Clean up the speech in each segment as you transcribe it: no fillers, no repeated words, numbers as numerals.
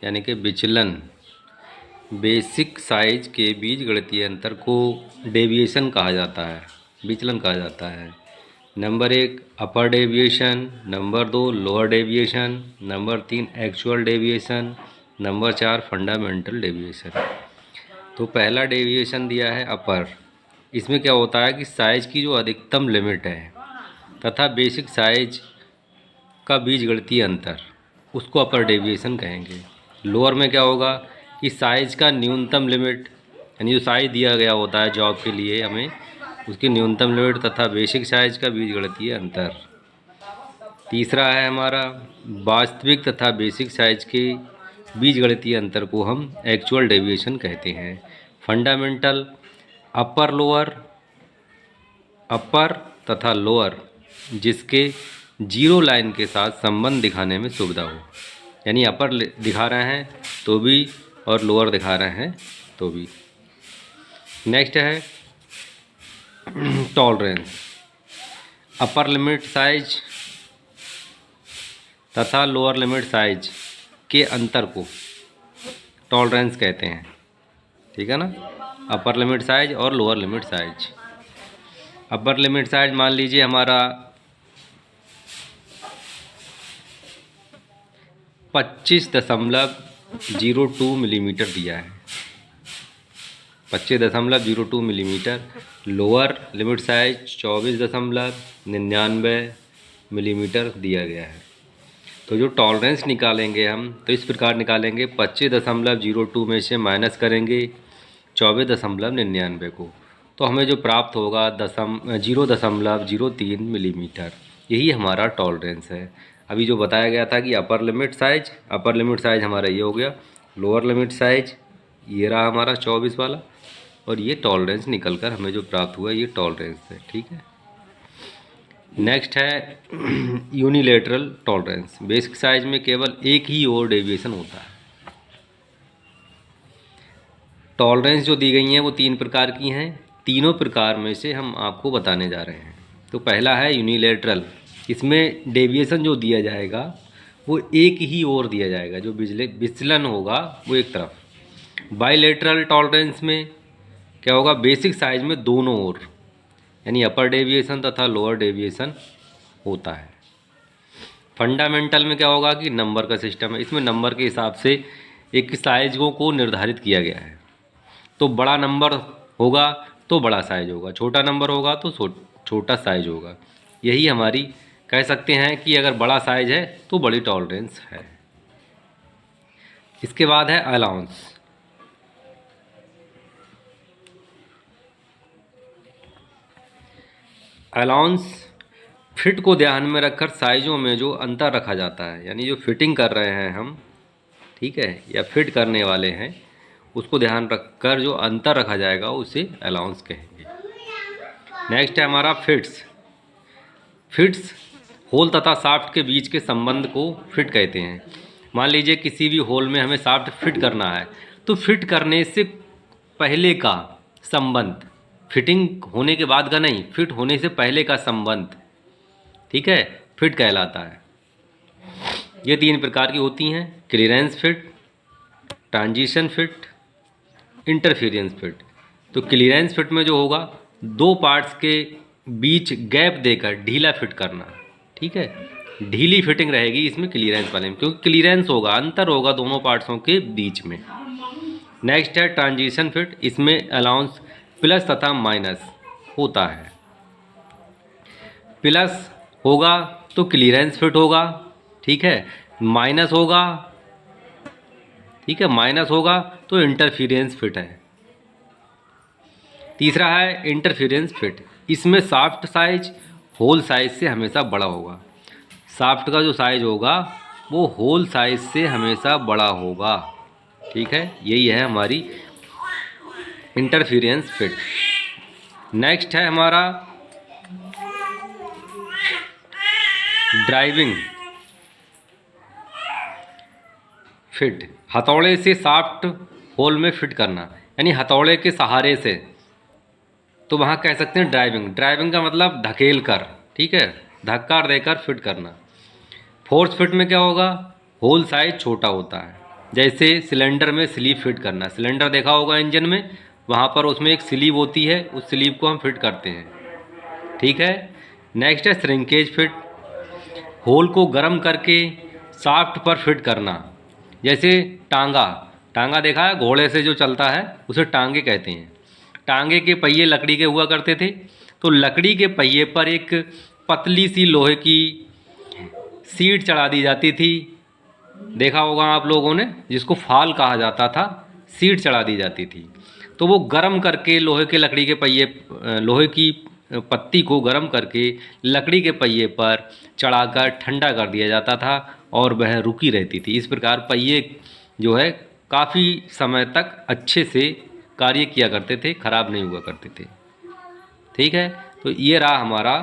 यानी कि विचलन, बेसिक साइज के बीजगणितीय अंतर को डेविएशन कहा जाता है, विचलन कहा जाता है। Number 1 upper deviation, number 2 lower deviation, number 3 actual deviation, number 4 fundamental deviation. तो पहला डेविएशन दिया है अपर। इसमें क्या होता है कि साइज की जो अधिकतम लिमिट है तथा बेसिक साइज का बीजगणितीय अंतर, उसको अपर डेविएशन कहेंगे। लोअर में क्या होगा कि साइज का न्यूनतम लिमिट, यानी जो साइज दिया गया होता है जॉब के लिए हमें, उसकी न्यूनतम लिमिट तथा बेसिक साइज का बीजगणितीय अंतर। तीसरा है हमारा वास्तविक तथा बेसिक साइज के बीजगणितीय अंतर को हम एक्चुअल डेविएशन कहते हैं। फंडामेंटल अपर लोअर, अपर तथा लोअर जिसके जीरो लाइन के साथ संबंध दिखाने में सुविधा हो, यानी अपर दिखा रहे हैं तो भी और लोअर दिखा रहे हैं तो भी। नेक्स्ट है टॉलरेंस। अपर लिमिट साइज तथा लोअर लिमिट साइज के अंतर को टॉलरेंस कहते हैं, ठीक है ना। अपर लिमिट साइज और lower limit size. Upper limit size मान लीजिए हमारा 25.02 मिलीमीटर दिया है, 25.02 millimetre. Lower limit size 24.99 millimetre दिया गया है। तो जो टॉलरेंस निकालेंगे हम तो इस प्रकार निकालेंगे, 25.02 में से माइनस करेंगे 24.99 को, तो हमें जो प्राप्त होगा 0.03 मिलीमीटर। यही हमारा टॉलरेंस है। अभी जो बताया गया था कि अपर लिमिट साइज हमारा ये हो गया, लोअर लिमिट साइज ये रहा हमारा 24 वाला, और ये टॉलरेंस निकल कर हमें जो प्राप्त हुआ ये टॉलरेंस है, ठीक है। नेक्स्ट है यूनिलेटरल टॉलरेंस। बेसिक साइज में केवल एक ही ओर डेविएशन होता है। टॉलरेंस जो दी गई हैं वो 3 प्रकार की हैं। तीनों प्रकार में से हम आपको बताने जा रहे हैं। तो पहला है यूनिलेटरल। इसमें डेविएशन जो दिया जाएगा वो एक ही ओर दिया जाएगा, जो विचलन होगा वो एक तरफ। बाइलेटरल टॉलरेंस में क्या होगा, बेसिक साइज में दोनों ओर, यानी अपर डेविएशन तथा लोअर डेविएशन होता है। फंडामेंटल में क्या होगा कि नंबर का सिस्टम है। इसमें नंबर के हिसाब से एक साइजों को निर्धारित किया गया है। तो बड़ा नंबर होगा तो बड़ा साइज होगा, छोटा नंबर होगा तो छोटा साइज होगा। यही हमारी कह सकते हैं कि अगर बड़ा साइज है तो बड़ी टॉलरेंस है। इसके बाद है अलाउंस। अलाउंस फिट को ध्यान में रखकर साइजों में जो अंतर रखा जाता है, यानी जो फिटिंग कर रहे हैं हम, ठीक है, या फिट करने वाले हैं, उसको ध्यान रखकर जो अंतर रखा जाएगा उसे अलाउंस कहेंगे। नेक्स्ट है हमारा फिट्स। फिट्स होल तथा शाफ्ट के बीच के संबंध को फिट कहते हैं। मान लीजिए किसी भी होल में हमें शाफ्ट फिट करना है, तो फिट करने से पहले का संबंध, फिटिंग होने के बाद का नहीं, फिट होने से पहले का संबंध, ठीक है, फिट कहलाता है। ये 3 प्रकार की होती हैं, clearance fit, transition fit, interference fit. तो क्लीयरेंस फिट में जो होगा 2 पार्ट्स के बीच गैप देकर ढीला फिट करना, ठीक है, ढीली फिटिंग रहेगी इसमें क्लीयरेंस वाले में, क्योंकि क्लीयरेंस होगा, अंतर होगा दोनों पार्ट्सों के बीच में। नेक्स्ट है ट्रांजिशन फिट। इसमें अलाउंस प्लस तथा माइनस होता है। प्लस होगा तो क्लीयरेंस फिट होगा, ठीक है, माइनस होगा, ठीक है, माइनस होगा तो इंटरफेरेंस फिट है। तीसरा है इंटरफेरेंस फिट। इसमें शाफ्ट साइज होल साइज से हमेशा बड़ा होगा। शाफ्ट का जो साइज होगा वो होल साइज से हमेशा बड़ा होगा, ठीक है, यही है हमारी इंटरफेरेंस फिट। नेक्स्ट है हमारा ड्राइविंग फिट। हथौड़े से शाफ्ट होल में फिट करना, यानी हथौड़े के सहारे से, तो वहाँ कह सकते हैं ड्राइविंग। ड्राइविंग का मतलब धकेल कर, ठीक है, धक्का देकर फिट करना। फोर्स फिट में क्या होगा, होल साइज छोटा होता है, जैसे सिलेंडर में स्लीव फिट करना, सिलेंडर देखा होगा इंजन में, वहाँ पर उसमें एक स्लीव होती है, उस स्लीव को हम फिट करते हैं। ठीक है। नेक्स्ट है श्रिंकेज फिट, होल को गर्म करके शाफ्ट पर फिट करना। जैसे टांगा, टांगा देखा है घोड़े से जो चलता है उसे टांगे कहते हैं। टांगे के पहिए लकड़ी के हुआ करते थे, तो लकड़ी के पहिए पर एक पतली सी लोहे की सीट चढ़ा दी जाती थी, देखा होगा आप लोगों ने, जिसको फाल कहा जाता था, सीट चढ़ा दी जाती थी। तो वो गर्म करके लोहे के लकड़ी के पहिए, लोहे की पत्ती को गर्म करके लकड़ी के पहिए पर चढ़ाकर ठंडा कर दिया जाता था और वह रुकी रहती थी। इस प्रकार पहिए जो है काफ़ी समय तक अच्छे से कार्य किया करते थे, खराब नहीं हुआ करते थे। ठीक है। तो ये रहा हमारा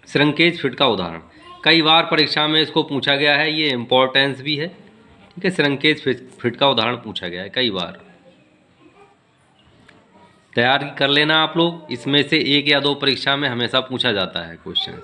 श्रंकेज फिट का उदाहरण। कई बार परीक्षा में इसको पूछा गया है, ये इम्पोर्टेंस भी है। ठीक है, श्रंकेज फिट का उदाहरण पूछा गया है कई बार। तैयार कर लेना आप लोग, इसमें से एक या दो परीक्षा में हमेशा पूछा जाता है क्वेश्चन।